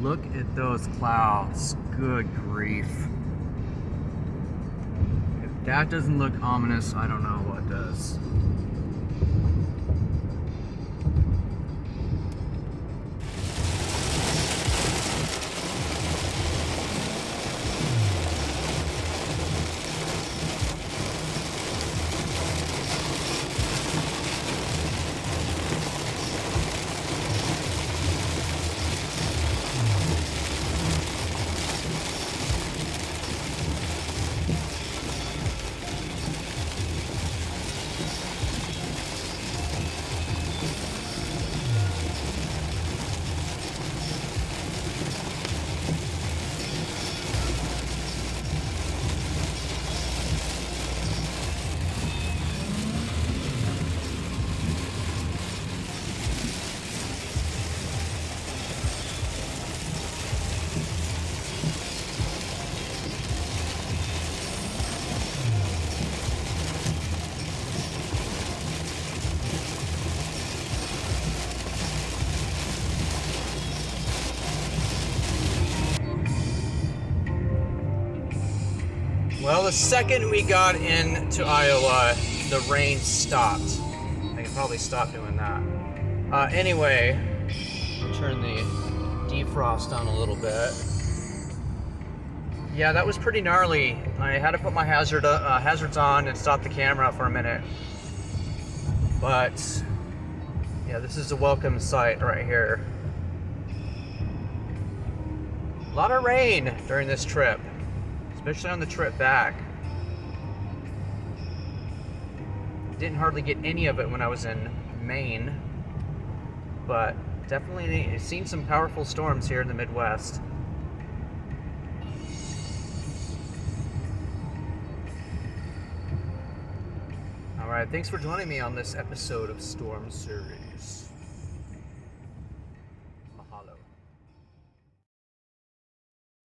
Look at those clouds. Good grief. If that doesn't look ominous, I don't know what does. Well, the second we got into Iowa, the rain stopped. I can probably stop doing that. Anyway, turn the defrost on a little bit. Yeah, that was pretty gnarly. I had to put my hazards on and stop the camera for a minute. But yeah, this is a welcome sight right here. A lot of rain during this trip, especially on the trip back. Didn't hardly get any of it when I was in Maine, but definitely seen some powerful storms here in the Midwest. All right, thanks for joining me on this episode of Storm Series.